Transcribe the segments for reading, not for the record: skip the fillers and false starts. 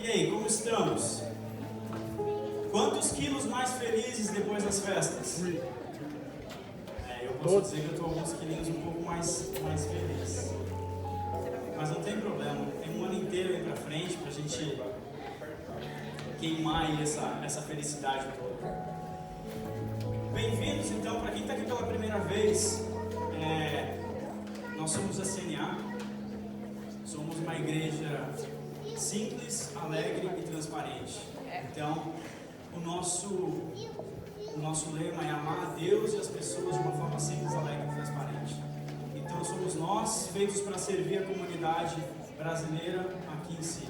aí, como estamos? Quantos quilos mais felizes depois das festas? Eu posso dizer que eu estou alguns quilinhos um pouco mais feliz. Mas não tem problema, tem um ano inteiro aí pra frente pra gente queimar aí essa felicidade toda. Bem-vindos então, para quem está aqui pela primeira vez, nós somos a CNA, somos uma igreja simples, alegre e transparente. Então, o nosso lema é amar a Deus e as pessoas de uma forma simples, alegre e transparente. Então, somos nós feitos para servir a comunidade brasileira aqui em si,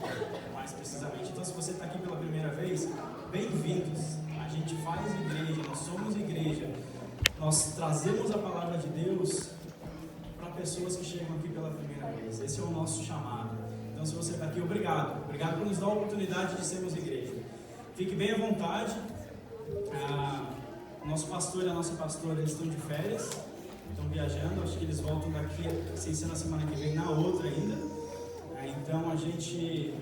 mais precisamente. Então, se você está aqui pela primeira vez, bem-vindos. A gente faz igreja, nós somos igreja. Nós trazemos a palavra de Deus para pessoas que chegam aqui pela primeira vez. Esse é o nosso chamado. Então, se você está aqui, obrigado. Obrigado por nos dar a oportunidade de sermos igreja. Fique bem à vontade. Nosso pastor e a nossa pastora estão de férias, estão viajando. Acho que eles voltam daqui, sem ser na semana que vem, na outra ainda. Então, a gente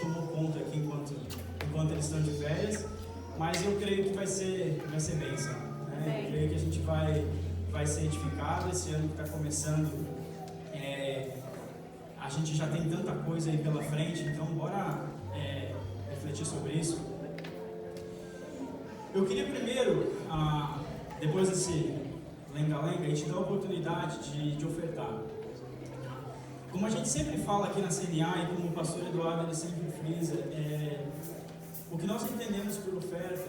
tomou conta aqui enquanto eles estão de férias. Mas eu creio que vai ser bênção. Né? Eu creio que a gente vai ser edificado esse ano que está começando. A gente já tem tanta coisa aí pela frente, então bora refletir sobre isso. Eu queria primeiro, depois desse lenga-lenga, a gente dar a oportunidade de ofertar. Como a gente sempre fala aqui na CNA e como o pastor Eduardo ele sempre frisa, o que nós entendemos por oferta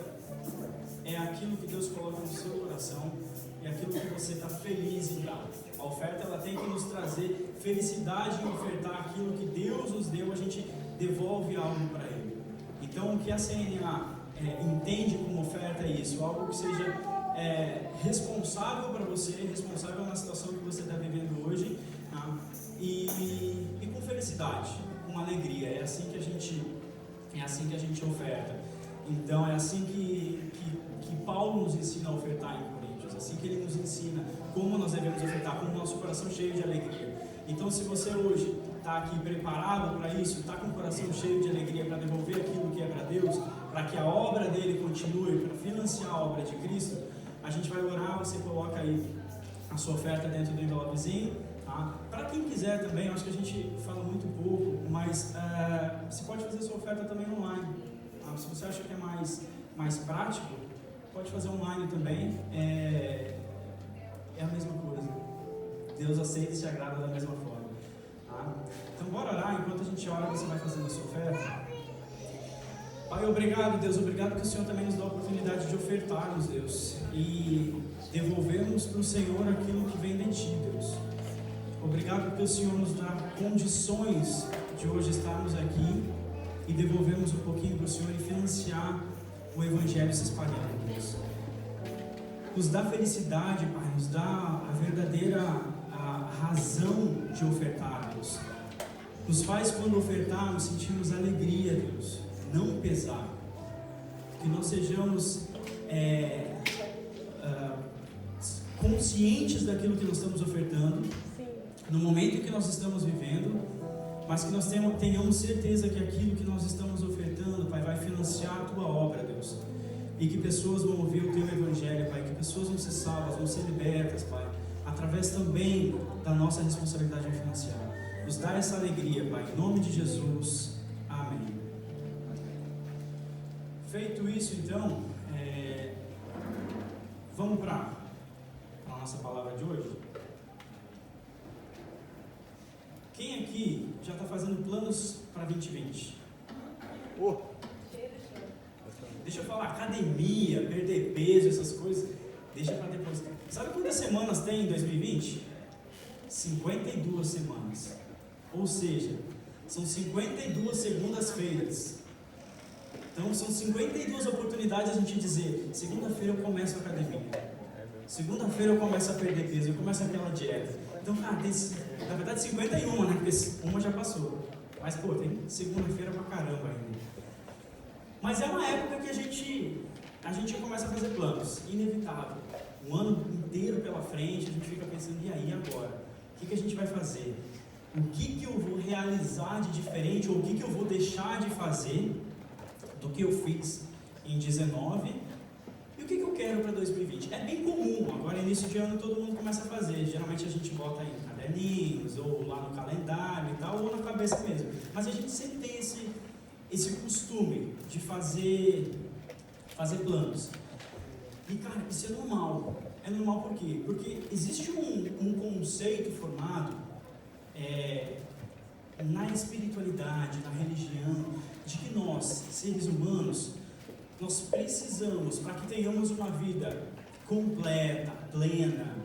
é aquilo que Deus coloca no seu coração, é aquilo que você está feliz em dar. A oferta ela tem que nos trazer felicidade em ofertar aquilo que Deus nos deu, a gente devolve algo para Ele. Então, o que a CNA entende como oferta é isso, algo que seja responsável para você, responsável na situação que você está vivendo hoje, tá? E com felicidade, com alegria. É assim que a gente oferta. Então é assim que Paulo nos ensina a ofertar em Coríntios, assim que ele nos ensina como nós devemos ofertar, com o nosso coração cheio de alegria. Então, se você hoje está aqui preparado para isso, está com o coração cheio de alegria para devolver aquilo que é para Deus, para que a obra dele continue, para financiar a obra de Cristo, a gente vai orar. Você coloca aí a sua oferta dentro do envelopezinho. Tá? Para quem quiser também, eu acho que a gente fala muito pouco, mas você pode fazer sua oferta também online. Tá? Se você acha que é mais prático, pode fazer online também. É a mesma coisa. Deus aceita e se agrada da mesma forma. Tá? Então bora orar. Enquanto a gente ora, você vai fazendo a sua oferta. Pai, obrigado, Deus. Obrigado que o Senhor também nos dá a oportunidade de ofertarmos, Deus, e devolvermos para o Senhor aquilo que vem de Ti, Deus. Obrigado porque o Senhor nos dá condições de hoje estarmos aqui e devolvermos um pouquinho para o Senhor e financiar o Evangelho se espalhando, Deus. Nos dá felicidade, Pai, nos dá a verdadeira razão de ofertar, Deus. Nos faz, quando ofertarmos, sentirmos alegria, Deus, não pesar. Que nós sejamos conscientes daquilo que nós estamos ofertando, no momento em que nós estamos vivendo, mas que nós tenhamos certeza que aquilo que nós estamos ofertando, Pai, vai financiar a Tua obra, Deus. E que pessoas vão ouvir o Teu Evangelho, Pai, que pessoas vão ser salvas, vão ser libertas, Pai, através também da nossa responsabilidade em financiar. Nos dá essa alegria, Pai, em nome de Jesus. Amém. Feito isso, então, vamos para a nossa palavra de hoje. Quem aqui já está fazendo planos para 2020? Deixa eu falar, academia, perder peso, essas coisas, deixa para depois. Sabe quantas semanas tem em 2020? 52 semanas. Ou seja, são 52 segundas-feiras. Então são 52 oportunidades a gente dizer: segunda-feira eu começo a academia, segunda-feira eu começo a perder peso, eu começo aquela dieta. Então, cara, tem, na verdade 51, né? Porque uma já passou. Mas, pô, tem segunda-feira pra caramba ainda. Mas é uma época que a gente começa a fazer planos, inevitável. Um ano inteiro pela frente, a gente fica pensando: e aí, agora? O que a gente vai fazer? O que eu vou realizar de diferente, ou o que eu vou deixar de fazer do que eu fiz em 19 e o que eu quero para 2020. É bem comum, agora início de ano todo mundo começa a fazer, geralmente a gente bota em caderninhos, ou lá no calendário e tal, ou na cabeça mesmo, mas a gente sempre tem esse costume de fazer planos. E cara, isso é normal. É normal por quê? Porque existe um conceito formado na espiritualidade, na religião, de que nós, seres humanos, nós precisamos, para que tenhamos uma vida completa, plena,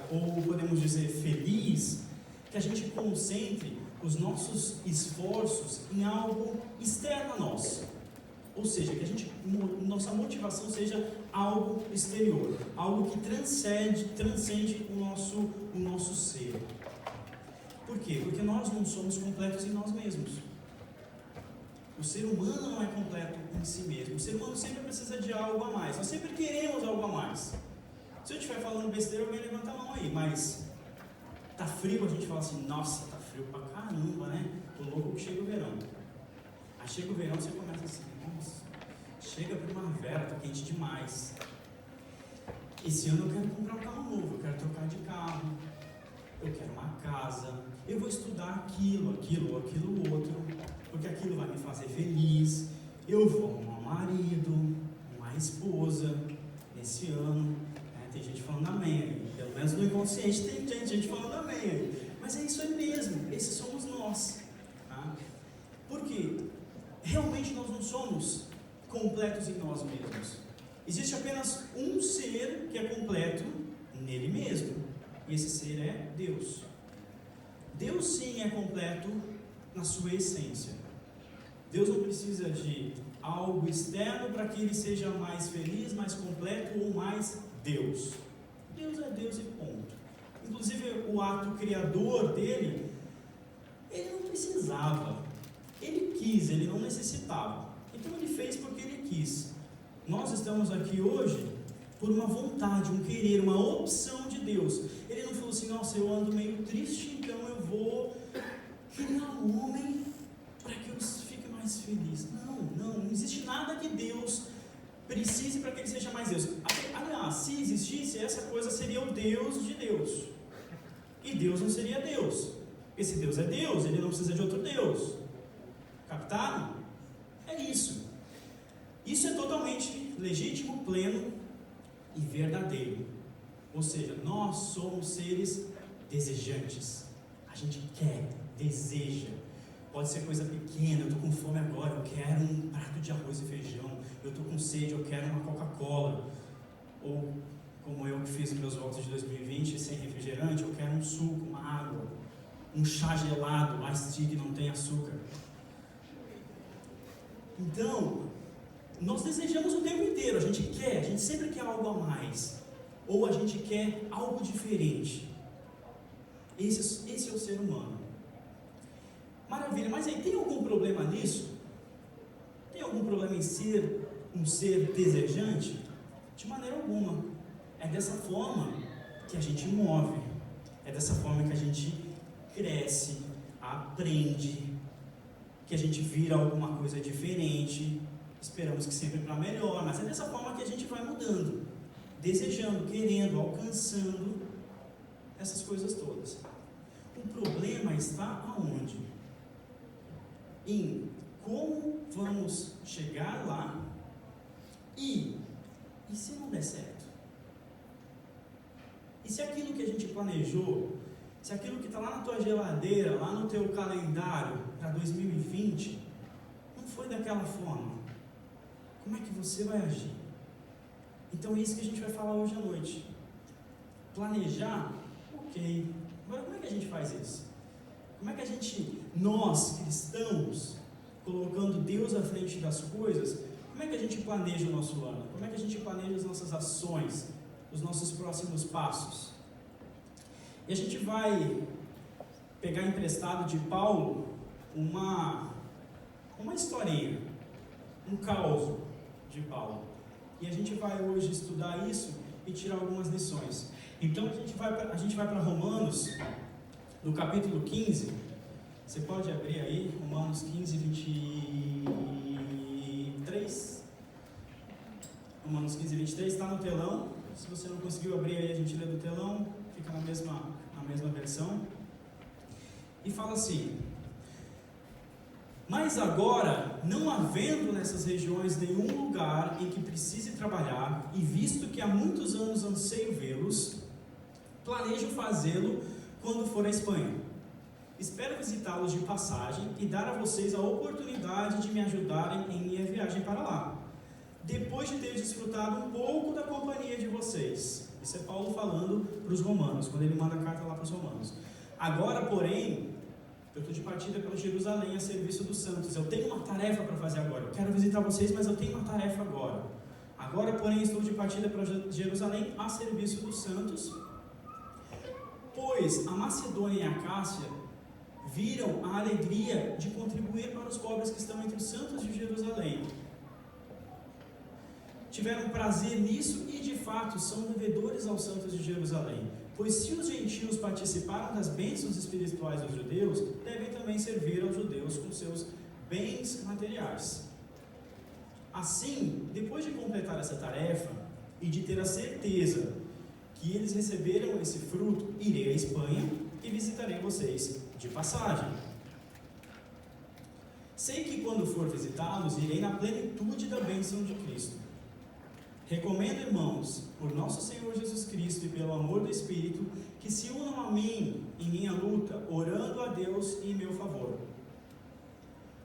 ou podemos dizer feliz, que a gente concentre os nossos esforços em algo externo a nós. Ou seja, que nossa motivação seja algo exterior, algo que transcende o nosso ser. Por quê? Porque nós não somos completos em nós mesmos. O ser humano não é completo em si mesmo. O ser humano sempre precisa de algo a mais. Nós sempre queremos algo a mais. Se eu estiver falando besteira, alguém levanta a mão aí. Mas tá frio, a gente fala assim, nossa, tá frio pra caramba, né? Tô louco que chega o verão. Aí chega o verão, você começa assim, nossa, chega a primavera, tá quente demais. Esse ano eu quero comprar um carro novo, eu quero trocar de carro, eu quero uma casa, eu vou estudar aquilo outro, porque aquilo vai me fazer feliz. Eu vou arrumar um marido, uma esposa nesse ano, né? Tem gente falando amém aí, pelo menos no inconsciente tem gente falando amém aí. Mas é isso aí mesmo, esses somos nós, tá? Porque realmente nós não somos completos em nós mesmos. Existe apenas um ser que é completo nele mesmo, e esse ser é Deus. Deus sim é completo na sua essência. Deus não precisa de algo externo para que ele seja mais feliz, mais completo ou mais Deus. Deus é Deus e ponto. Inclusive o ato criador dele, ele não precisava. Ele quis, ele não necessitava. Então ele fez porque ele quis. Nós estamos aqui hoje por uma vontade, um querer, uma opção de Deus. Ele não falou assim, nossa, eu ando meio triste, então eu vou criar um homem para que eu fique mais feliz. Não existe nada que Deus precise para que ele seja mais Deus. Aliás, se existisse, essa coisa seria o Deus de Deus. E Deus não seria Deus. Esse Deus é Deus, ele não precisa de outro Deus. Captaram? É isso. Isso é totalmente legítimo, pleno e verdadeiro. Ou seja, nós somos seres desejantes. A gente quer, deseja. Pode ser coisa pequena, eu estou com fome agora, eu quero um prato de arroz e feijão. Eu estou com sede, eu quero uma Coca-Cola. Ou, como eu que fiz os meus votos de 2020, sem refrigerante, eu quero um suco, uma água, um chá gelado, iced tea que não tem açúcar. Então, nós desejamos o tempo inteiro, a gente sempre quer algo a mais, ou a gente quer algo diferente. Esse é o ser humano. Maravilha, mas aí tem algum problema nisso? Tem algum problema em ser um ser desejante? De maneira alguma. É dessa forma que a gente move, é dessa forma que a gente cresce, aprende, que a gente vira alguma coisa diferente. Esperamos que sempre para melhor, mas é dessa forma que a gente vai mudando, desejando, querendo, alcançando essas coisas todas. O problema está aonde? Em como vamos chegar lá e se não der certo? E se aquilo que a gente planejou, se aquilo que está lá na tua geladeira, lá no teu calendário para 2020, não foi daquela forma? Como é que você vai agir? Então é isso que a gente vai falar hoje à noite. Planejar, ok. Agora como é que a gente faz isso? Como é que a gente, nós cristãos, colocando Deus à frente das coisas, como é que a gente planeja o nosso ano? Como é que a gente planeja as nossas ações, os nossos próximos passos? E a gente vai pegar emprestado de Paulo uma historinha, um caos de Paulo. E a gente vai hoje estudar isso e tirar algumas lições. Então a gente vai para Romanos, no capítulo 15, você pode abrir aí, Romanos 15, 23. Romanos 15, 23, está no telão. Se você não conseguiu abrir aí, a gente lê do telão, fica na mesma versão. E fala assim: mas agora, não havendo nessas regiões nenhum lugar em que precise trabalhar, e visto que há muitos anos anseio vê-los, planejo fazê-lo quando for à Espanha. Espero visitá-los de passagem e dar a vocês a oportunidade de me ajudarem em minha viagem para lá, depois de ter desfrutado um pouco da companhia de vocês. Isso é Paulo falando para os romanos, quando ele manda a carta lá para os romanos. Agora, porém, eu estou de partida para Jerusalém a serviço dos santos. Eu tenho uma tarefa para fazer agora. Eu quero visitar vocês, mas eu tenho uma tarefa agora. Agora, porém, estou de partida para Jerusalém a serviço dos santos, pois a Macedônia e a Acácia viram a alegria de contribuir para os pobres que estão entre os santos de Jerusalém. Tiveram prazer nisso e, de fato, são devedores aos santos de Jerusalém. Pois se os gentios participaram das bênçãos espirituais dos judeus, devem também servir aos judeus com seus bens materiais. Assim, depois de completar essa tarefa e de ter a certeza que eles receberam esse fruto, irei à Espanha e visitarei vocês de passagem. Sei que quando for visitá-los, irei na plenitude da bênção de Cristo. Recomendo, irmãos, por nosso Senhor Jesus Cristo e pelo amor do Espírito, que se unam a mim em minha luta, orando a Deus em meu favor.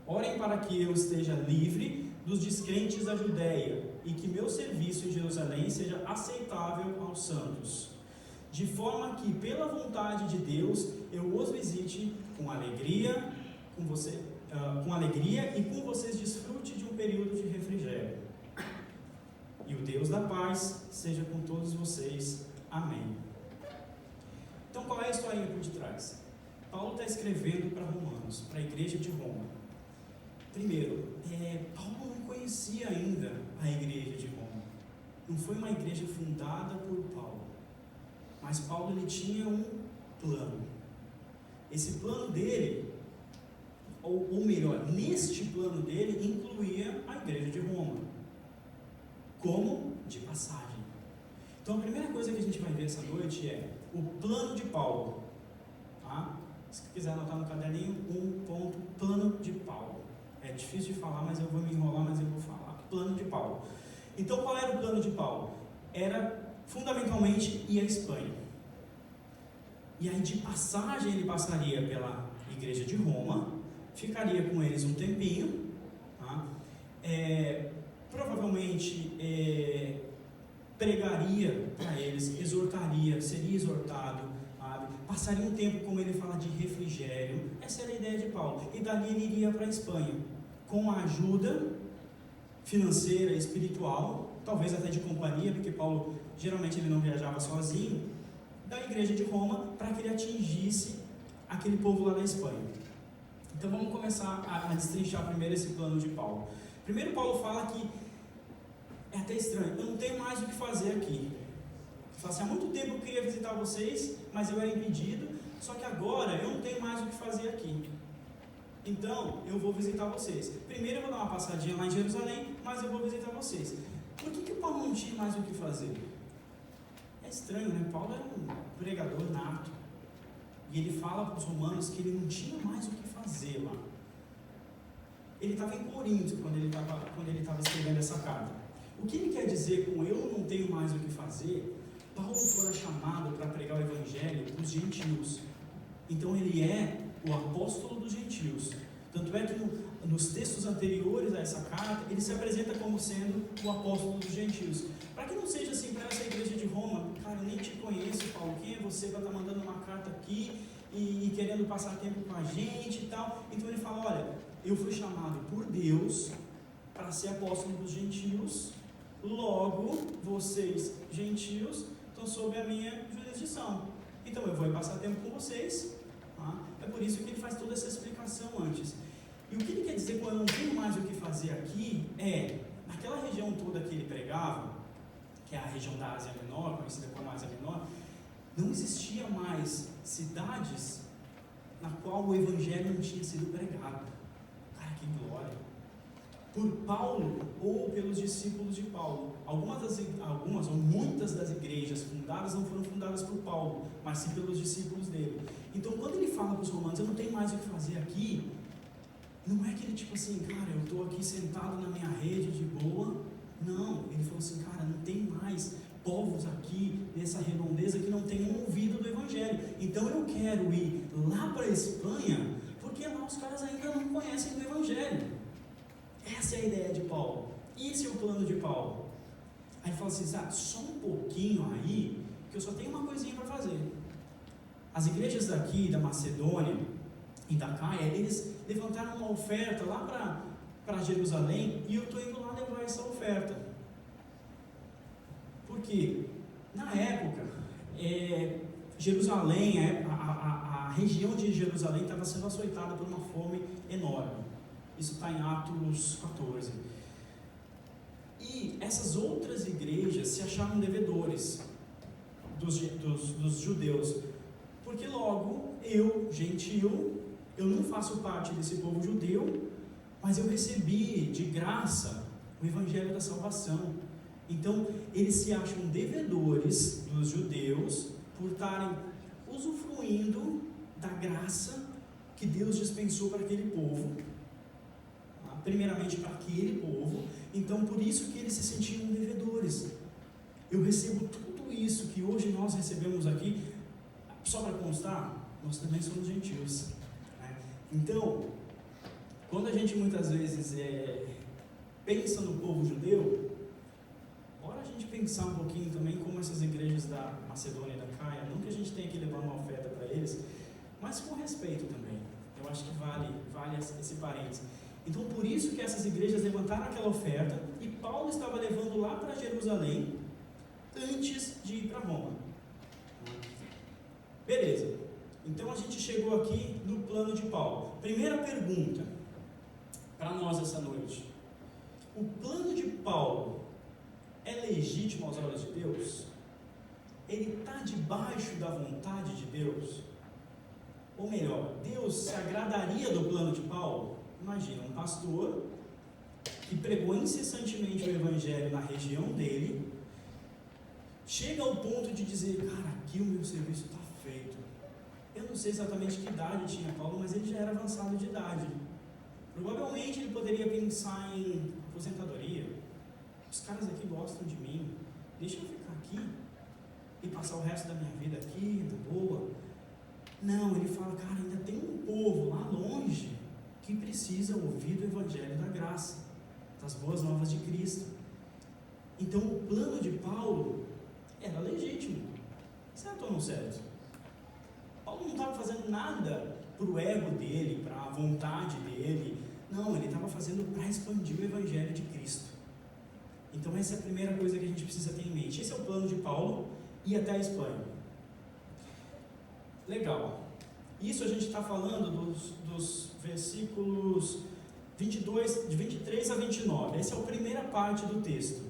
Orem para que eu esteja livre dos descrentes da Judéia e que meu serviço em Jerusalém seja aceitável aos santos, de forma que, pela vontade de Deus, eu os visite com alegria, e com vocês desfrute de um período de refrigério. E o Deus da paz seja com todos vocês. Amém. Então, qual é a historinha por detrás? Paulo está escrevendo para Romanos, para a igreja de Roma. Primeiro, Paulo não conhecia ainda a igreja de Roma. Não foi uma igreja fundada por Paulo. Mas Paulo ele tinha um plano. Esse plano dele, ou melhor, neste plano dele, incluía a igreja de Roma. Como de passagem. Então a primeira coisa que a gente vai ver essa noite é o plano de Paulo. Tá? Se quiser anotar no caderninho, plano de Paulo. É difícil de falar, mas eu vou me enrolar, mas eu vou falar. Plano de Paulo. Então qual era o plano de Paulo? Era fundamentalmente ir à Espanha. E aí de passagem ele passaria pela igreja de Roma, ficaria com eles um tempinho, tá? Provavelmente pregaria para eles, exortaria, seria exortado, passaria um tempo, como ele fala, de refrigério. Essa era a ideia de Paulo. E dali ele iria para a Espanha, com a ajuda financeira e espiritual, talvez até de companhia, porque Paulo geralmente ele não viajava sozinho, da igreja de Roma, para que ele atingisse aquele povo lá da Espanha. Então vamos começar a destrinchar primeiro esse plano de Paulo. Primeiro Paulo fala que é até estranho, eu não tenho mais o que fazer aqui. Ele fala assim, há muito tempo eu queria visitar vocês, mas eu era impedido, só que agora eu não tenho mais o que fazer aqui. Então eu vou visitar vocês. Primeiro eu vou dar uma passadinha lá em Jerusalém, mas eu vou visitar vocês. Por que Paulo não tinha mais o que fazer? É estranho, né? Paulo era um pregador nato. E ele fala para os romanos que ele não tinha mais o que fazer lá. Ele estava em Corinto quando ele estava escrevendo essa carta. O que ele quer dizer com eu não tenho mais o que fazer? Paulo fora chamado para pregar o evangelho para os gentios. Então ele é o apóstolo dos gentios. Tanto é que nos textos anteriores a essa carta, ele se apresenta como sendo o apóstolo dos gentios. Para que não seja assim para essa igreja de Roma, cara, eu nem te conheço, Paulo, quem é você para estar mandando uma carta aqui e querendo passar tempo com a gente e tal. Então ele fala, olha, eu fui chamado por Deus para ser apóstolo dos gentios, logo vocês, gentios, estão sob a minha jurisdição. Então eu vou passar tempo com vocês. Tá? É por isso que ele faz toda essa explicação antes. E o que ele quer dizer com eu não tenho mais o que fazer aqui é, naquela região toda que ele pregava, que é a região da Ásia Menor, conhecida como Ásia Menor, não existia mais cidades na qual o evangelho não tinha sido pregado. Cara, que glória! Por Paulo ou pelos discípulos de Paulo. Algumas ou muitas das igrejas fundadas não foram fundadas por Paulo, mas sim pelos discípulos dele. Então, quando ele fala para os romanos, eu não tenho mais o que fazer aqui, não é que ele tipo assim, cara, eu estou aqui sentado na minha rede de boa. Não, ele falou assim, cara, não tem mais povos aqui nessa redondeza que não tenham ouvido do evangelho. Então eu quero ir lá para a Espanha, porque lá os caras ainda não conhecem do evangelho. Essa é a ideia de Paulo. Esse é o plano de Paulo. Aí ele fala assim, só um pouquinho aí, que eu só tenho uma coisinha para fazer. As igrejas daqui, da Macedônia e da Caia, eles levantaram uma oferta lá para Jerusalém, e eu estou indo lá levar essa oferta. Porque, na época, Jerusalém, a região de Jerusalém estava sendo açoitada por uma fome enorme. Isso está em Atos 14. E essas outras igrejas se acharam devedores dos judeus. Porque logo, eu, gentil, eu não faço parte desse povo judeu, mas eu recebi de graça o evangelho da salvação. Então, eles se acham devedores dos judeus por estarem usufruindo da graça que Deus dispensou para aquele povo, primeiramente para aquele povo. Então, por isso que eles se sentiam devedores. Eu recebo tudo isso que hoje nós recebemos aqui. Só para constar, nós também somos gentios, né? Então, quando a gente muitas vezes pensa no povo judeu, bora a gente pensar um pouquinho também como essas igrejas da Macedônia e da Caia, não que a gente tenha que levar uma oferta para eles, mas com respeito também. Eu acho que vale esse parênteses. Então, por isso que essas igrejas levantaram aquela oferta, e Paulo estava levando lá para Jerusalém, antes de ir para Roma. Beleza, então a gente chegou aqui no plano de Paulo. Primeira pergunta para nós essa noite: o plano de Paulo é legítimo aos olhos de Deus? Ele está debaixo da vontade de Deus? Ou melhor, Deus se agradaria do plano de Paulo? Imagina, um pastor que pregou incessantemente o evangelho na região dele, chega ao ponto de dizer, cara, aqui o meu serviço está feito. Eu não sei exatamente que idade tinha Paulo, mas ele já era avançado de idade. Provavelmente ele poderia pensar em aposentadoria. Os caras aqui gostam de mim, deixa eu ficar aqui e passar o resto da minha vida aqui, na boa. Não, ele fala, cara, ainda tem um povo lá longe que precisa ouvir do evangelho da graça, das boas novas de Cristo. Então o plano de Paulo era legítimo, certo ou não certo? Paulo não estava fazendo nada para o ego dele, para a vontade dele. Não, ele estava fazendo para expandir o evangelho de Cristo. Então essa é a primeira coisa que a gente precisa ter em mente. Esse é o plano de Paulo, ir até a Espanha. Legal. Isso a gente está falando dos versículos 22, de 23 a 29. Essa é a primeira parte do texto.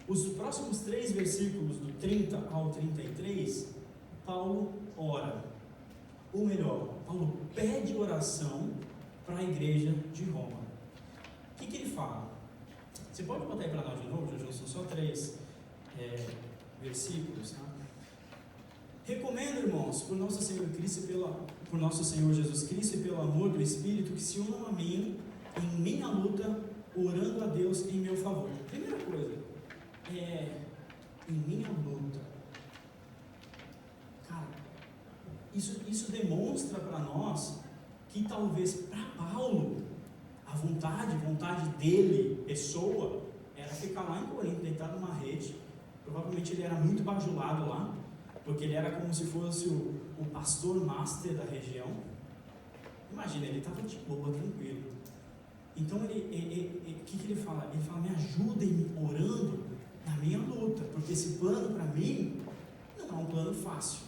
Os próximos 3 versículos, do 30 ao 33, Paulo ora. Ou melhor, Paulo pede oração para a igreja de Roma. O que ele fala? Você pode botar aí para nós de novo, Jojo? São só 3 versículos, tá? Recomendo, irmãos, por nosso Senhor Jesus Cristo e pelo amor do Espírito, que se unam a mim em minha luta, orando a Deus em meu favor. Primeira coisa, em minha luta. Cara, isso demonstra para nós que talvez para Paulo, a vontade dele, pessoa, era ficar lá em Corinto, deitado numa rede. Provavelmente ele era muito bajulado lá, porque ele era como se fosse o pastor master da região. Imagina, ele estava de boa, tranquilo. Então, o que ele fala? Ele fala, me ajudem orando na minha luta, porque esse plano para mim não é um plano fácil.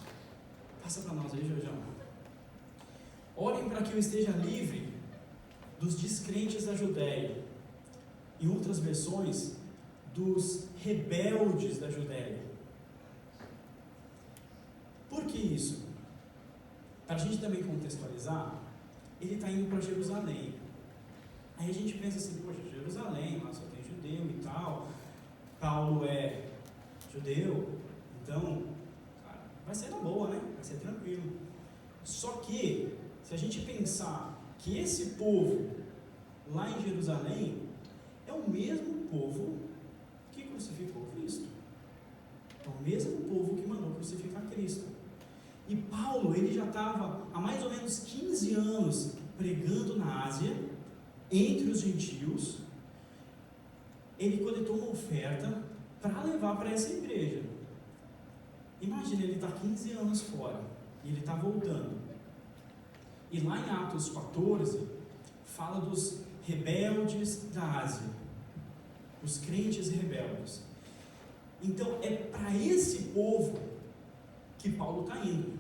Passa para nós aí, Jorjão. Orem para que eu esteja livre dos descrentes da Judéia. Em outras versões, dos rebeldes da Judéia. Por que isso? para a gente também contextualizar, ele está indo para Jerusalém. Aí a gente pensa assim, poxa, Jerusalém, lá só tem judeu e tal, Paulo é judeu, então, cara, vai ser na boa, né? Vai ser tranquilo. Só que, se a gente pensar que esse povo lá em Jerusalém é o mesmo povo que crucificou Cristo. É o mesmo povo que mandou crucificar Cristo. E Paulo, ele já estava há mais ou menos 15 anos pregando na Ásia, entre os gentios. Ele coletou uma oferta para levar para essa igreja. Imagina, ele está 15 anos fora e ele está voltando. E lá em Atos 14 fala dos rebeldes da Ásia, os crentes rebeldes. Então é para esse povo que Paulo está indo.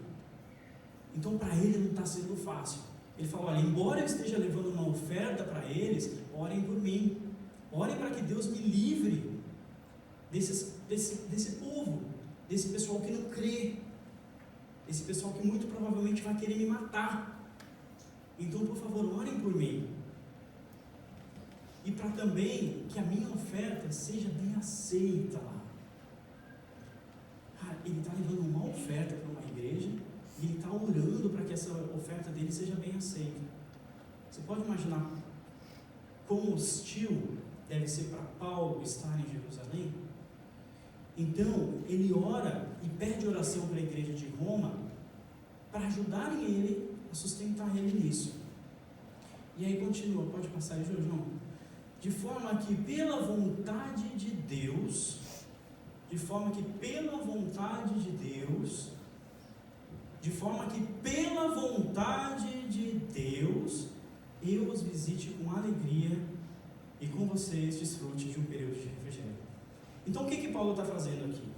Então para ele não está sendo fácil. Ele fala, olha, embora eu esteja levando uma oferta para eles, orem por mim, orem para que Deus me livre desse povo, desse pessoal que não crê, esse pessoal que muito provavelmente vai querer me matar. Então, por favor, orem por mim. E para também que a minha oferta seja bem aceita lá. Cara, ele está levando uma oferta para uma igreja e ele está orando para que essa oferta dele seja bem aceita. Você pode imaginar quão hostil deve ser para Paulo estar em Jerusalém? Então, ele ora e pede oração para a igreja de Roma para ajudarem ele a sustentar ele nisso. E aí continua, pode passar aí, João. De forma que pela vontade de Deus, eu os visite com alegria e com vocês desfrute de um período de refrigério. Então o que Paulo está fazendo aqui?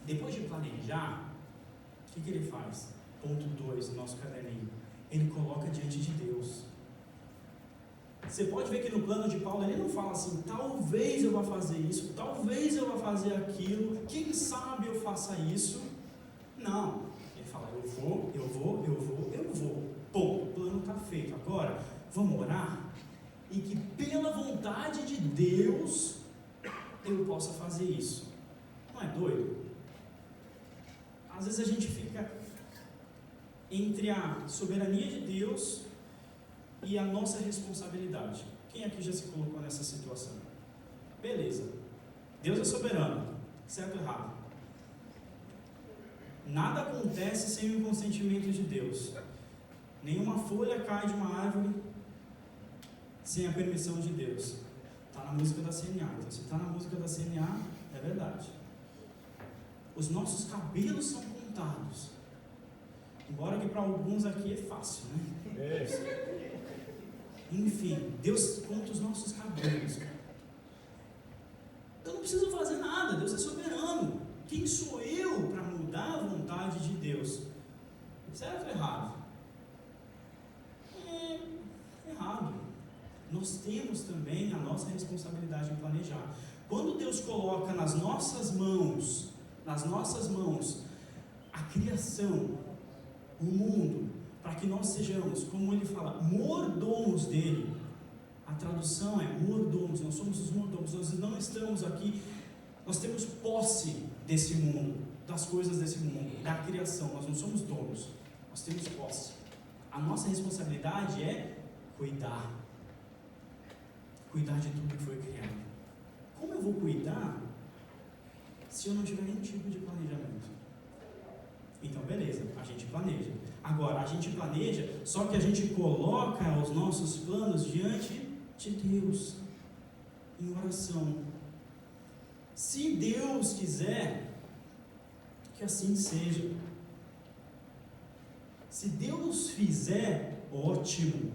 Depois de planejar, o que ele faz? Ponto 2 do nosso caderninho. Ele coloca diante de Deus. Você pode ver que no plano de Paulo ele não fala assim, talvez eu vá fazer isso, talvez eu vá fazer aquilo, quem sabe eu faça isso. Não, ele fala, eu vou. Bom, o plano está feito. Agora, vamos orar e que pela vontade de Deus eu possa fazer isso. Não é doido? Às vezes a gente fica entre a soberania de Deus e a nossa responsabilidade. Quem aqui já se colocou nessa situação? Beleza, Deus é soberano, certo ou errado? Nada acontece sem o consentimento de Deus. Nenhuma folha cai de uma árvore sem a permissão de Deus. Está na música da CNA. Então, se está na música da CNA, é verdade. Os nossos cabelos são contados. Embora que para alguns aqui é fácil, né? Enfim, Deus conta os nossos cabelos. Eu não preciso fazer nada, Deus é soberano. Quem sou eu para mudar a vontade de Deus? Certo ou errado? Errado. Nós temos também a nossa responsabilidade em planejar. Quando Deus coloca nas nossas mãos, a criação, o mundo, para que nós sejamos, como ele fala, mordomos dele. A tradução é mordomos, nós somos os mordomos, nós não estamos aqui, nós temos posse desse mundo, das coisas desse mundo, da criação, nós não somos donos, nós temos posse. A nossa responsabilidade é cuidar de tudo que foi criado. Como eu vou cuidar se eu não tiver nenhum tipo de planejamento? Então beleza, a gente planeja. Agora, a gente planeja, só que a gente coloca os nossos planos diante de Deus, em oração. Se Deus quiser, que assim seja. Se Deus fizer, ótimo.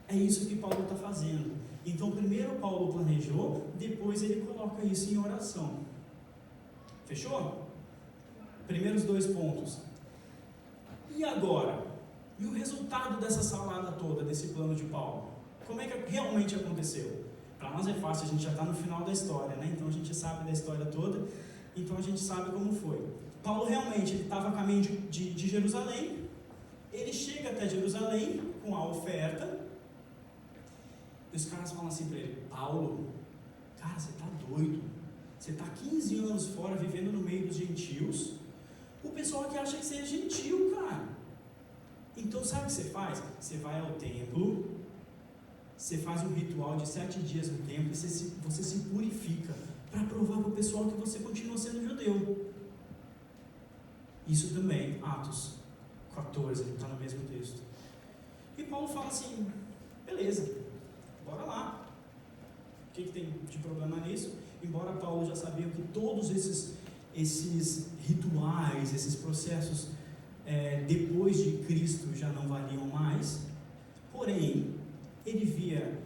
É isso que Paulo está fazendo. Então, primeiro Paulo planejou, depois ele coloca isso em oração. Fechou? Primeiros 2 pontos. E agora? E o resultado dessa salada toda, desse plano de Paulo? Como é que realmente aconteceu? Para nós é fácil, a gente já está no final da história, né? Então a gente sabe da história toda, então a gente sabe como foi. Paulo realmente estava a caminho de Jerusalém. Ele chega até Jerusalém com a oferta. E os caras falam assim para ele: Paulo, cara, você está doido. Você está 15 anos fora, vivendo no meio dos gentios. O pessoal aqui acha que você é gentil, cara. Então sabe o que você faz? Você vai ao templo, você faz um ritual de 7 dias no templo, e você se purifica, para provar para o pessoal que você continua sendo judeu. Isso também, Atos 14, está no mesmo texto. E Paulo fala assim: beleza, bora lá. O que tem de problema nisso? Embora Paulo já sabia que todos esses rituais, esses processos depois de Cristo já não valiam mais, porém ele via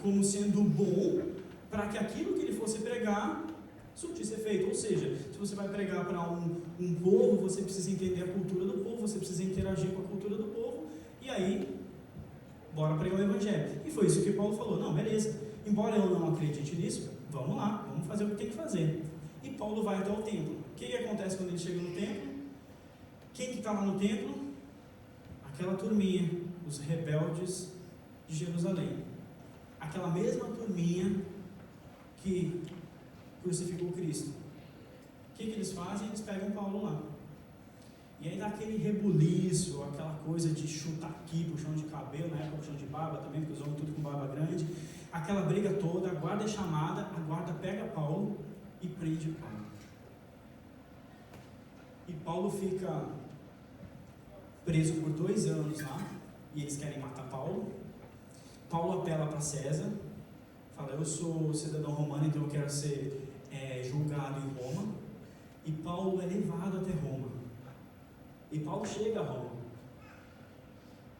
como sendo bom para que aquilo que ele fosse pregar surtisse efeito. Ou seja, se você vai pregar para um povo, você precisa entender a cultura do povo, você precisa interagir com a cultura do povo, e aí, bora pregar o evangelho. E foi isso que Paulo falou: não, beleza, embora eu não acredite nisso, vamos lá, vamos fazer o que tem que fazer. E Paulo vai até o templo. O que acontece quando ele chega no templo? Quem que está lá no templo? Aquela turminha, os rebeldes de Jerusalém. Aquela mesma turminha que crucificou Cristo. O que eles fazem? Eles pegam Paulo lá. E aí dá aquele rebuliço, aquela coisa de chutar aqui, puxão de cabelo, na época puxão de barba também, porque os homens tudo com barba grande. Aquela briga toda, a guarda é chamada, a guarda pega Paulo e prende Paulo. E Paulo fica preso por 2 anos lá, e eles querem matar Paulo. Paulo apela para César, fala: eu sou cidadão romano, então eu quero ser julgado em Roma. E Paulo é levado até Roma. E Paulo chega a Roma,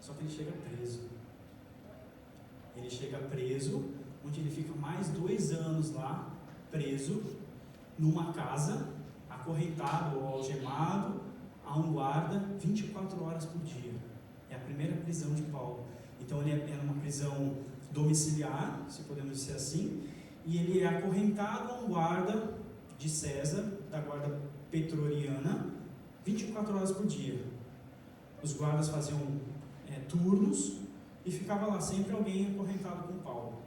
só que ele chega preso. Ele chega preso, onde ele fica mais 2 anos lá, preso, numa casa, acorrentado ou algemado a um guarda 24 horas por dia. É a primeira prisão de Paulo. Então ele é numa prisão domiciliar, se podemos dizer assim, e ele é acorrentado a um guarda de César, da guarda pretoriana, 24 horas por dia. Os guardas faziam turnos e ficava lá sempre alguém acorrentado com Paulo.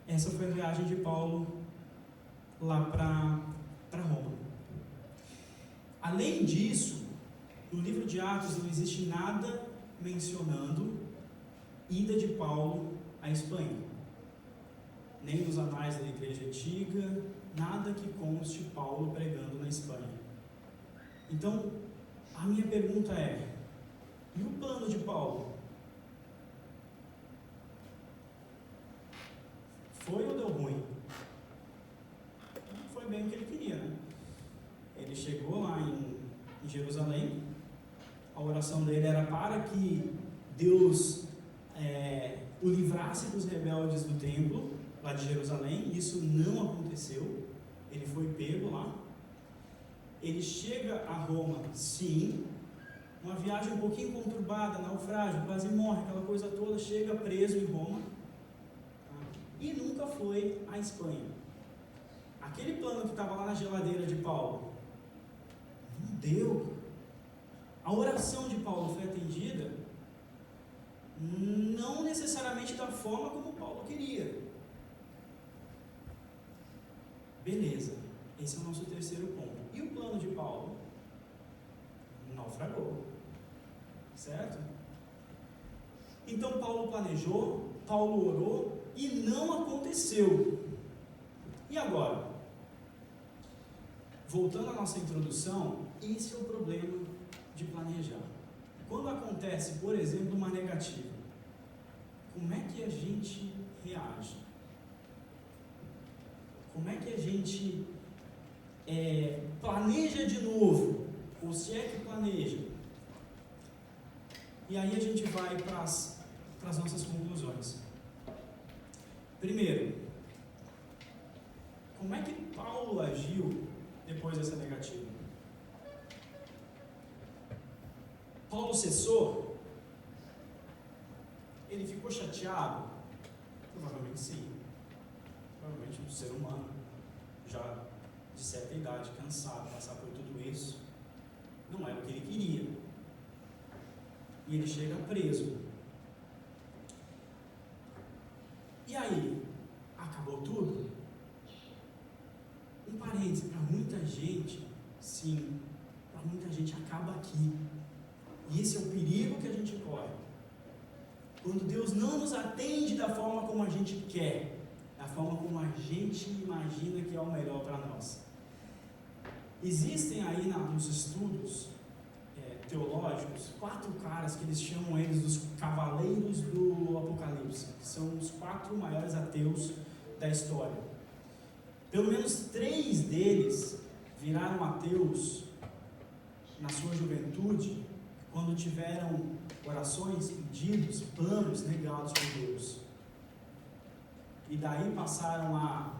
Essa foi a viagem de Paulo lá para Roma. Além disso, no livro de Atos não existe nada mencionando ida de Paulo à Espanha. Nem nos anais da igreja antiga, nada que conste Paulo pregando na Espanha. Então, a minha pergunta é: e o plano de Paulo? Foi ou deu ruim? Não foi bem o que ele queria, né? Ele chegou lá em Jerusalém, a oração dele era para que Deus o livrasse dos rebeldes do templo, lá de Jerusalém. Isso não aconteceu, ele foi pego lá. Ele chega a Roma, sim, uma viagem um pouquinho conturbada, naufrágio, quase morre, aquela coisa toda, chega preso em Roma, e nunca foi à Espanha. Aquele plano que estava lá na geladeira de Paulo, não deu. A oração de Paulo foi atendida, não necessariamente da forma como Paulo queria. Beleza, esse é o nosso terceiro ponto. E o plano de Paulo? Naufragou, certo? Então Paulo planejou, Paulo orou e não aconteceu. E agora? Voltando à nossa introdução, esse é o problema de planejar. Quando acontece, por exemplo, uma negativa, como é que a gente reage? Como é que a gente planeja de novo? Ou se é que planeja? E aí a gente vai para as nossas conclusões. Primeiro, como é que Paulo agiu depois dessa negativa? Paulo cessou? Ele ficou chateado? Provavelmente sim. Provavelmente um ser humano já de certa idade, cansado, passar por tudo isso. Não era o que ele queria. E ele chega preso. E aí, acabou tudo? Um parênteses, para muita gente, sim, para muita gente acaba aqui. E esse é o perigo que a gente corre. Quando Deus não nos atende da forma como a gente quer, da forma como a gente imagina que é o melhor para nós. Existem aí nos estudos teológicos 4 caras que eles chamam eles dos cavaleiros do Apocalipse, que são os 4 maiores ateus da história. Pelo menos 3 deles viraram ateus na sua juventude, quando tiveram orações, pedidos, planos negados por Deus. E daí passaram a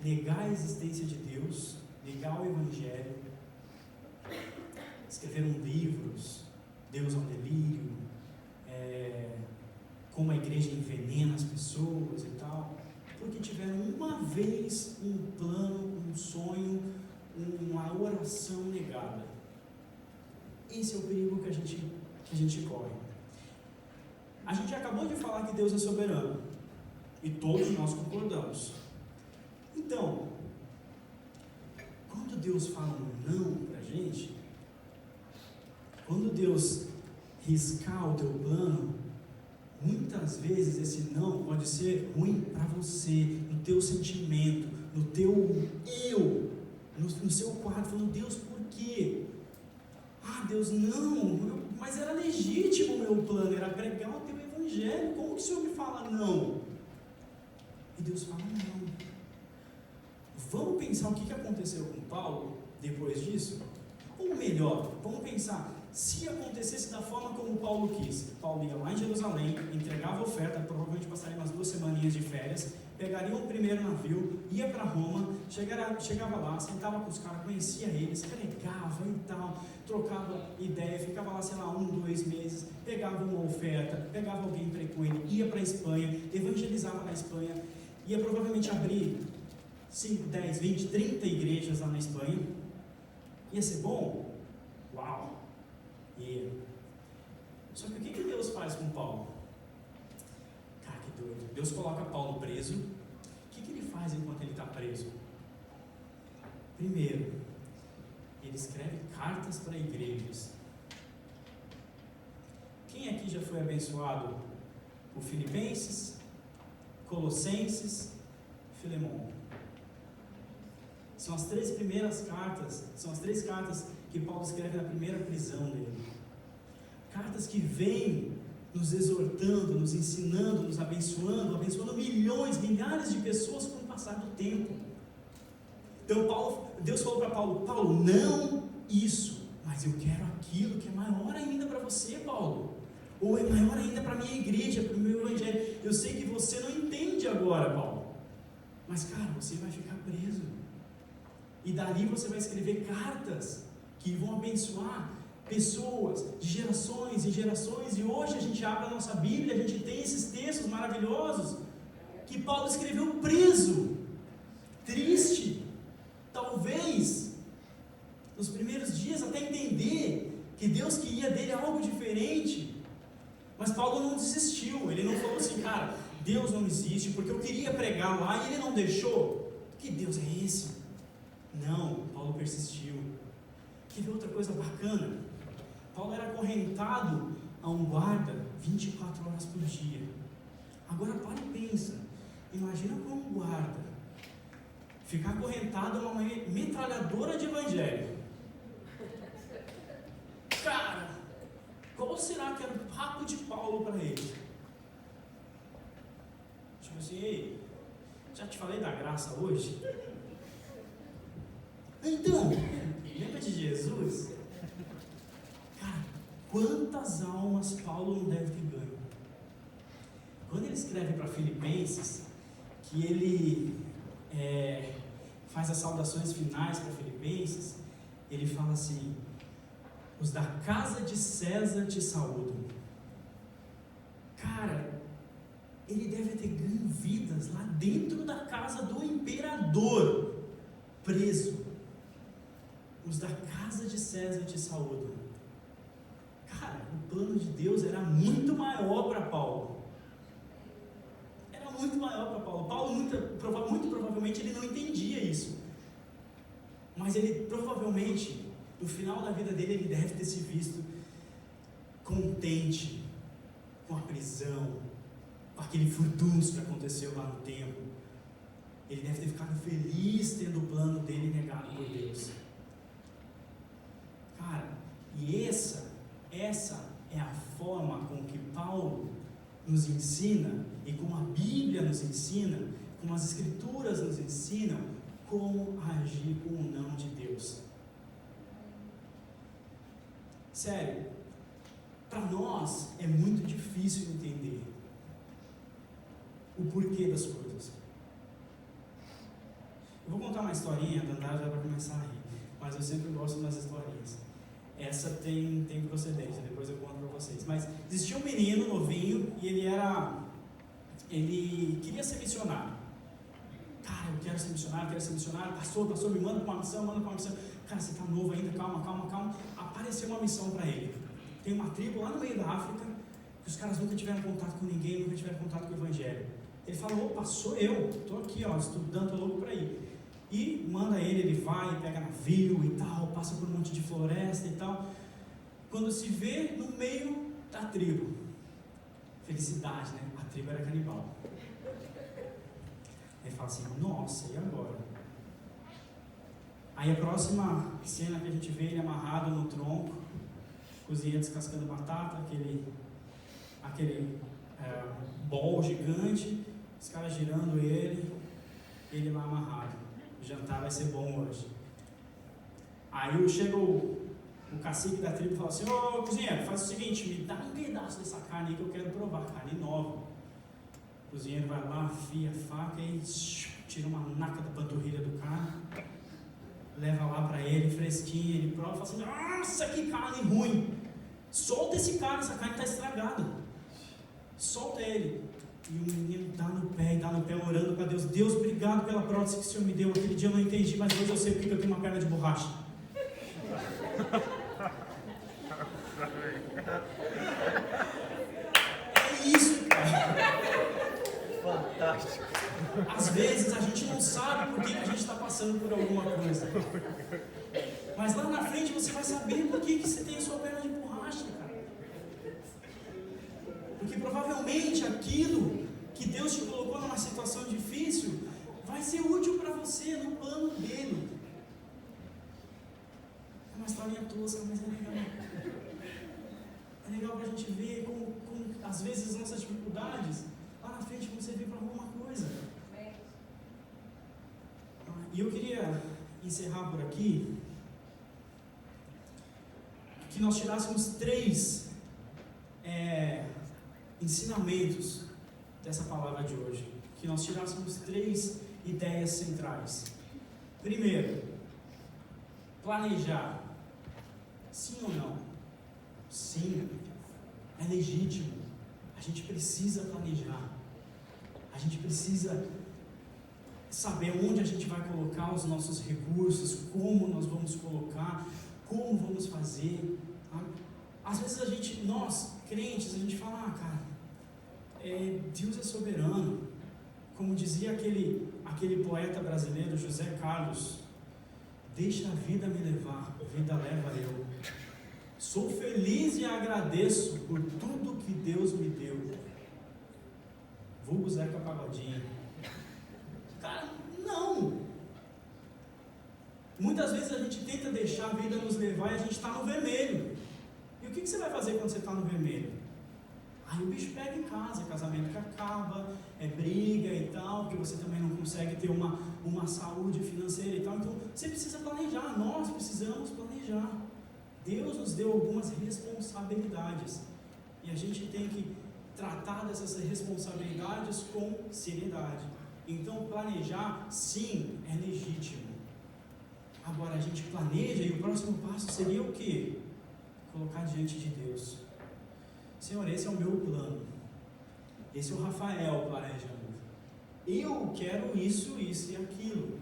negar a existência de Deus, negar o Evangelho, escreveram livros, Deus ao delírio, como a igreja envenena as pessoas e tal, porque tiveram uma vez um plano, um sonho, uma oração negada. Esse é o perigo que a gente corre. A gente acabou de falar que Deus é soberano, e todos nós concordamos. Então, quando Deus fala um não para a gente, quando Deus riscar o teu plano, muitas vezes esse não pode ser ruim para você, no teu sentimento, no teu eu, no seu quarto, falando, Deus, por quê? Ah, Deus, não, mas era legítimo o meu plano, era pregar o teu evangelho, como que o Senhor me fala não? E Deus fala não. Vamos pensar o que aconteceu com Paulo depois disso? Ou melhor, vamos pensar, se acontecesse da forma como Paulo quis, Paulo ia lá em Jerusalém, entregava a oferta, provavelmente passaria umas 2 semaninhas de férias, pegaria o primeiro navio, ia para Roma, chegava lá, sentava com os caras, conhecia eles, pregava e tal, trocava ideia, ficava lá, sei lá, 1, 2 meses, pegava uma oferta, pegava alguém para ir com ele, ia para a Espanha, evangelizava na Espanha, ia provavelmente abrir 5, 10, 20, 30 igrejas lá na Espanha. Ia ser bom? Uau! Só que o que Deus faz com Paulo? Cara, que doido. Deus coloca Paulo preso. O que ele faz enquanto ele está preso? Primeiro, ele escreve cartas para igrejas. Quem aqui já foi abençoado por Filipenses, Colossenses, Filemão? São as 3 primeiras cartas, são as 3 cartas que Paulo escreve na primeira prisão dele. Cartas que vêm nos exortando, nos ensinando, nos abençoando milhões, milhares de pessoas com o passar do tempo. Então Deus falou para Paulo, não isso, mas eu quero aquilo que é maior ainda para você, Paulo. Ou é maior ainda para a minha igreja, para o meu evangelho. Eu sei que você não entende agora, Paulo. Mas, cara, você vai ficar preso. E dali você vai escrever cartas que vão abençoar pessoas de gerações em gerações. E hoje a gente abre a nossa Bíblia, a gente tem esses textos maravilhosos que Paulo escreveu preso, triste, talvez nos primeiros dias até entender que Deus queria dele algo diferente. Mas Paulo não desistiu, ele não falou assim, cara, Deus não existe, porque eu queria pregar lá e ele não deixou. Que Deus é esse? Não, Paulo persistiu. Quer ver outra coisa bacana? Paulo era acorrentado a um guarda 24 horas por dia. Agora para e pensa, imagina para um guarda ficar acorrentado a uma metralhadora de evangelho. Cara, qual será que era o papo de Paulo para ele? Tipo assim, ei, já te falei da graça hoje? Então, lembra de Jesus? Cara, quantas almas Paulo não deve ter ganho? Quando ele escreve para Filipenses, que ele faz as saudações finais para Filipenses, ele fala assim, os da casa de César te saúdam. Cara, ele deve ter ganho vidas lá dentro da casa do imperador, preso, os da casa de César te saúdam. Cara, o plano de Deus era muito maior para Paulo. Era muito maior para Paulo. Paulo, muito provavelmente, ele não entendia isso. Mas ele, provavelmente, no final da vida dele, ele deve ter se visto contente com a prisão, com aquele furdunço que aconteceu lá no templo. Ele deve ter ficado feliz tendo o plano dele negado por Deus. Cara, e essa é a forma com que Paulo nos ensina, e como a Bíblia nos ensina, como as Escrituras nos ensinam, como agir com o não de Deus. Sério, para nós é muito difícil entender o porquê das coisas. Eu vou contar uma historinha, a Dandara já vai começar a rir, mas eu sempre gosto das historinhas. Essa tem procedência, depois eu conto para vocês. Mas existia um menino novinho e ele queria ser missionário. Cara, eu quero ser missionário, pastor, me manda para uma missão. Cara, você está novo ainda, calma. Apareceu uma missão para ele. Tem uma tribo lá no meio da África, que os caras nunca tiveram contato com ninguém, nunca tiveram contato com o Evangelho. Ele fala, opa, sou eu, estou aqui, estudando, estou louco para ir. E manda ele vai, pega navio e tal, passa por um monte de floresta e tal. Quando se vê no meio da tribo, felicidade, né? A tribo era canibal. Aí fala assim, nossa, e agora? Aí a próxima cena que a gente vê ele amarrado no tronco, cozinha descascando batata, aquele bol gigante, os caras girando ele lá amarrado. O jantar vai ser bom hoje. Aí chega o cacique da tribo e fala assim, ô cozinheiro, faz o seguinte, me dá um pedaço dessa carne aí que eu quero provar, carne nova. O cozinheiro vai lá, afia a faca e tira uma naca da panturrilha do cara, leva lá pra ele, fresquinho, ele prova e fala assim, nossa, que carne ruim, solta esse cara, essa carne está estragada, solta ele. E o menino dá no pé, orando para Deus, Deus, obrigado pela prótese que o Senhor me deu, aquele dia eu não entendi, mas hoje eu sei porque eu tenho uma perna de borracha. É isso, cara. Fantástico. Às vezes a gente não sabe por que a gente está passando por alguma coisa, mas lá na frente você vai saber por que você tem a sua perna de borracha, cara. Porque provavelmente aquilo que Deus te colocou numa situação difícil vai ser útil para você no plano dele. É uma historinha tosca, mas é legal. É legal para a gente ver como às vezes as nossas dificuldades lá na frente vão servir para alguma coisa. E eu queria encerrar por aqui que nós tirássemos 3 ensinamentos dessa palavra de hoje, que nós tirássemos 3 ideias centrais. Primeiro, planejar, sim ou não? Sim, é legítimo, a gente precisa planejar, a gente precisa saber onde a gente vai colocar os nossos recursos, como nós vamos colocar, como vamos fazer. Às vezes nós crentes, a gente fala, cara, Deus é soberano, como dizia aquele poeta brasileiro, José Carlos, deixa a vida me levar, a vida leva eu, sou feliz e agradeço por tudo que Deus me deu, vulgo Zeca Pagodinho. Cara, não, muitas vezes a gente tenta deixar a vida nos levar e a gente está no vermelho. E o que você vai fazer quando você está no vermelho? Aí o bicho pega em casa, casamento que acaba, briga e tal, porque você também não consegue ter uma saúde financeira e tal. Então você precisa planejar, nós precisamos planejar. Deus nos deu algumas responsabilidades e a gente tem que tratar dessas responsabilidades com seriedade. Então planejar, sim, é legítimo. Agora a gente planeja e o próximo passo seria o quê? Colocar diante de Deus. Senhor, esse é o meu plano. Esse é o Rafael planejando. Eu quero isso e aquilo.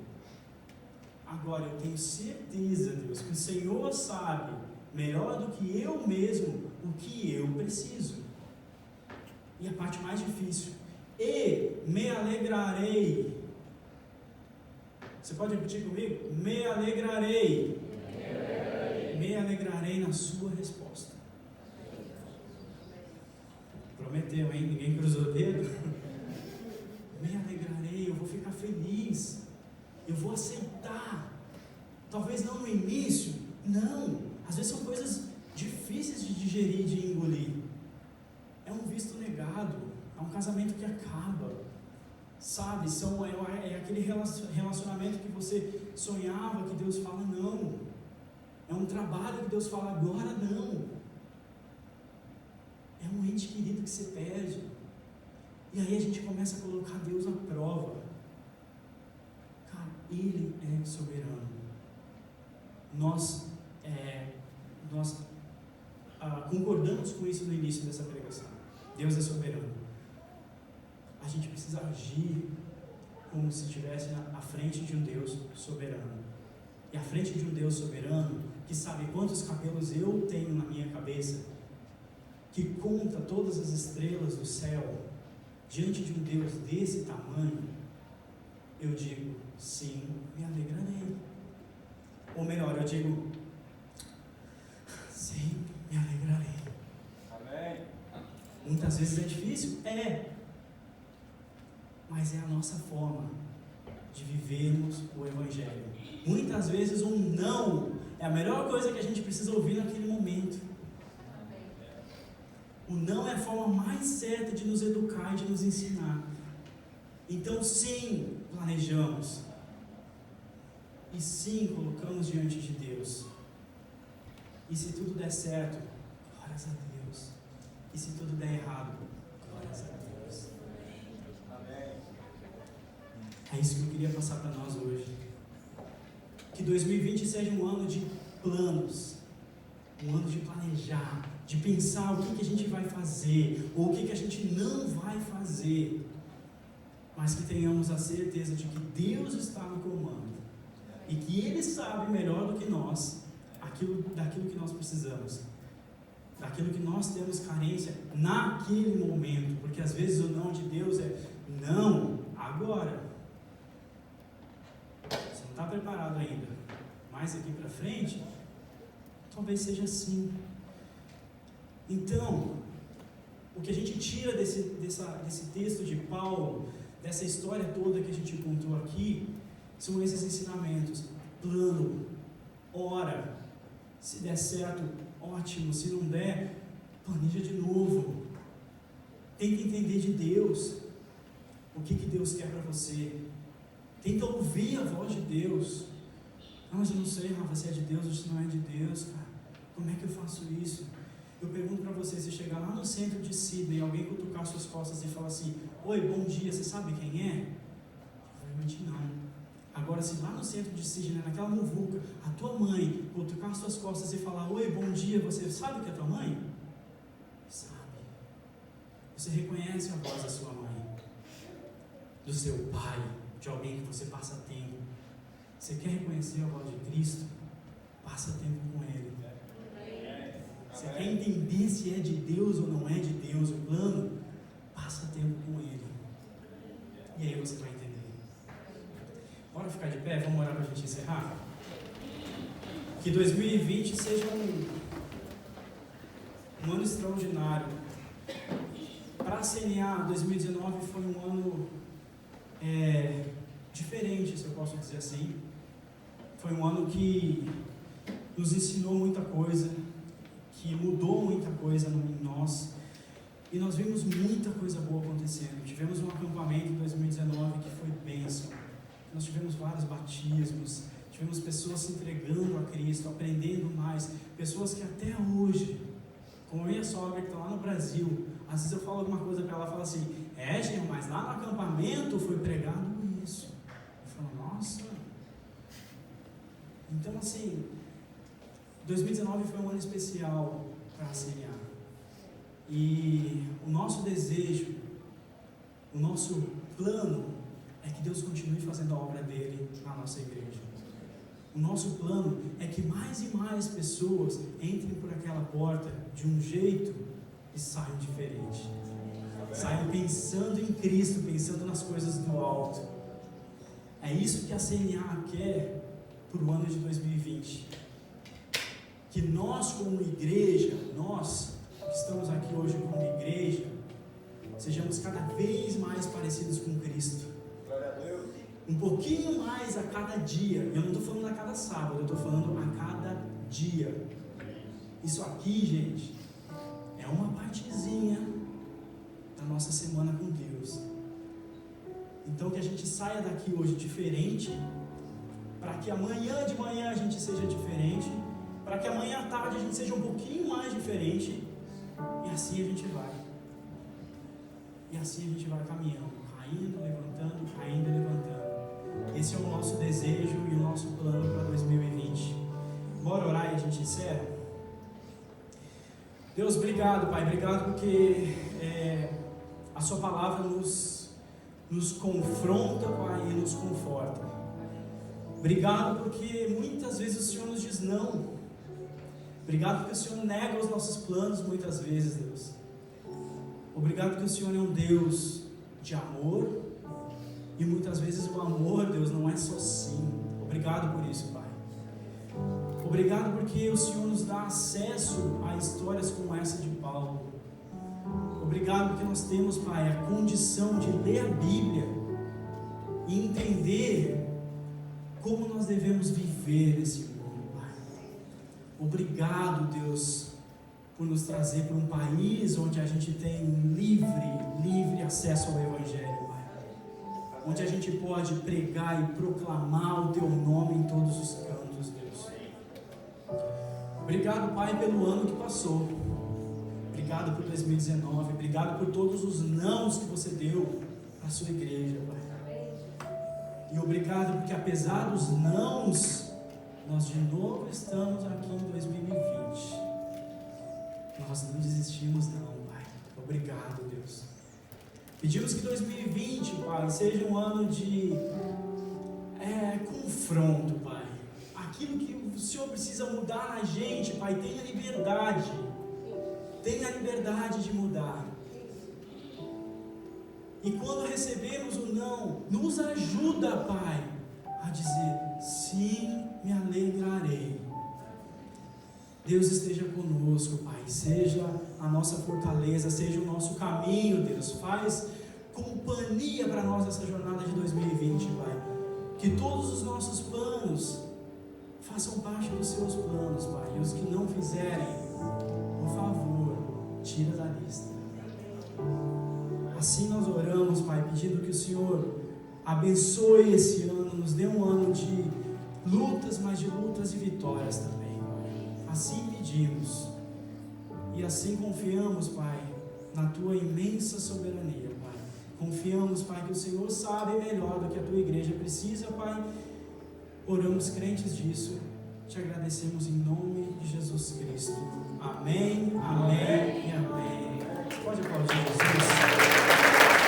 Agora, eu tenho certeza, Deus, que o Senhor sabe melhor do que eu mesmo o que eu preciso. E a parte mais difícil: e me alegrarei. Você pode repetir comigo? Me alegrarei. Me alegrarei na sua resposta. Prometeu, hein? Ninguém cruzou o dedo. Me alegrarei, eu vou ficar feliz. Eu vou aceitar. Talvez não no início, não. Às vezes são coisas difíceis de digerir, de engolir. É um visto negado, é um casamento que acaba, sabe? É aquele relacionamento que você sonhava, que Deus fala não. É um trabalho que Deus fala agora não. É um ente querido que você perde. E aí a gente começa a colocar Deus à prova. Cara, Ele é soberano. Nós concordamos com isso no início dessa pregação. Deus é soberano. A gente precisa agir como se estivesse à frente de um Deus soberano. E à frente de um Deus soberano, que sabe quantos cabelos eu tenho na minha cabeça, que conta todas as estrelas do céu, diante de um Deus desse tamanho, eu digo, sim, me alegrarei. Ou melhor, eu digo, sim, me alegrarei. Amém. Muitas vezes é difícil? É. Mas é a nossa forma de vivermos o Evangelho. Muitas vezes um não é a melhor coisa que a gente precisa ouvir naquele momento. O não é a forma mais certa de nos educar e de nos ensinar. Então sim, planejamos. E sim, colocamos diante de Deus. E se tudo der certo, glórias a Deus. E se tudo der errado, glórias a Deus. Amém. É isso que eu queria passar para nós hoje. Que 2020 seja um ano de planos, um ano de planejar, de pensar o que a gente vai fazer, ou o que a gente não vai fazer, mas que tenhamos a certeza de que Deus está no comando, e que Ele sabe melhor do que nós, daquilo que nós precisamos, daquilo que nós temos carência naquele momento, porque às vezes o não de Deus é não, agora. Você não está preparado ainda, mas aqui para frente, talvez seja assim. Então, o que a gente tira desse texto de Paulo, dessa história toda que a gente contou aqui, são esses ensinamentos. Plano, ora, se der certo, ótimo, se não der, planeja de novo. Tenta entender de Deus, o que Deus quer para você. Tenta ouvir a voz de Deus. Não, mas eu não sei, Rafa, se é de Deus ou se não é de Deus, cara. Como é que eu faço isso? Eu pergunto para você, se chegar lá no centro de Sydney, alguém cutucar suas costas e falar assim, oi, bom dia, você sabe quem é? Provavelmente não. Agora, se lá no centro de Sydney, naquela muvuca, a tua mãe cutucar suas costas e falar, oi, bom dia, você sabe que é tua mãe? Sabe. Você reconhece a voz da sua mãe, do seu pai, de alguém que você passa tempo. Você quer reconhecer a voz de Cristo? Passa tempo com Ele. Você quer entender se é de Deus ou não é de Deus o plano? Passa tempo com Ele. E aí você vai entender. Bora ficar de pé? Vamos orar para a gente encerrar? Que 2020 seja um ano extraordinário. Para a CNA, 2019 foi um ano diferente, se eu posso dizer assim. Foi um ano que nos ensinou muita coisa, que mudou muita coisa em nós, e nós vimos muita coisa boa acontecendo. Tivemos um acampamento em 2019 que foi bênção. Nós tivemos vários batismos, tivemos pessoas se entregando a Cristo, aprendendo mais, pessoas que até hoje, como a minha sogra que está lá no Brasil, às vezes eu falo alguma coisa para ela, ela fala assim, gente, mas lá no acampamento foi pregado isso. Eu falo, nossa. Então assim, 2019 foi um ano especial para a CNA. E o nosso desejo, o nosso plano é que Deus continue fazendo a obra dele na nossa igreja. O nosso plano é que mais e mais pessoas entrem por aquela porta de um jeito e saiam diferente. Saiam pensando em Cristo, pensando nas coisas do alto. É isso que a CNA quer para o ano de 2020. Que nós como igreja, nós que estamos aqui hoje como igreja, sejamos cada vez mais parecidos com Cristo. Glória a Deus. Um pouquinho mais a cada dia. Eu não estou falando a cada sábado, eu estou falando a cada dia. Isso aqui, gente, é uma partezinha da nossa semana com Deus. Então que a gente saia daqui hoje diferente, para que amanhã de manhã a gente seja diferente, para que amanhã à tarde a gente seja um pouquinho mais diferente, e assim a gente vai. E assim a gente vai caminhando, caindo, levantando, caindo e levantando. Esse é o nosso desejo e o nosso plano para 2020. Bora orar e a gente encerra? Deus, obrigado, Pai, obrigado porque a Sua palavra nos confronta, Pai, e nos conforta. Obrigado porque muitas vezes o Senhor nos diz não. Obrigado porque o Senhor nega os nossos planos muitas vezes, Deus. Obrigado porque o Senhor é um Deus de amor, e muitas vezes o amor, Deus, não é só sim. Obrigado por isso, Pai. Obrigado porque o Senhor nos dá acesso a histórias como essa de Paulo. Obrigado porque nós temos, Pai, a condição de ler a Bíblia e entender como nós devemos viver nesse mundo, Pai. Obrigado, Deus, por nos trazer para um país onde a gente tem livre acesso ao Evangelho, Pai. Onde a gente pode pregar e proclamar o Teu nome em todos os cantos, Deus. Obrigado, Pai, pelo ano que passou. Obrigado por 2019. Obrigado por todos os nãos que você deu para a sua igreja, Pai. E obrigado porque apesar dos nãos, nós de novo estamos aqui em 2020. Nós não desistimos não, Pai. Obrigado, Deus. Pedimos que 2020, Pai, seja um ano de confronto, Pai. Aquilo que o Senhor precisa mudar na gente, Pai, tenha liberdade. Tenha liberdade de mudar. E quando recebemos o não, nos ajuda, Pai, a dizer, sim, me alegrarei. Deus esteja conosco, Pai, seja a nossa fortaleza, seja o nosso caminho, Deus, faz companhia para nós nessa jornada de 2020, Pai, que todos os nossos planos façam parte dos seus planos, Pai, e os que não fizerem, por favor, tira da lista. Assim nós oramos, Pai, pedindo que o Senhor abençoe esse ano, nos dê um ano de lutas, mas de lutas e vitórias também. Assim pedimos e assim confiamos, Pai, na Tua imensa soberania, Pai. Confiamos, Pai, que o Senhor sabe melhor do que a Tua igreja precisa, Pai. Oramos crentes disso, te agradecemos em nome de Jesus Cristo. Amém, amém e amém. Pode aplaudir Jesus.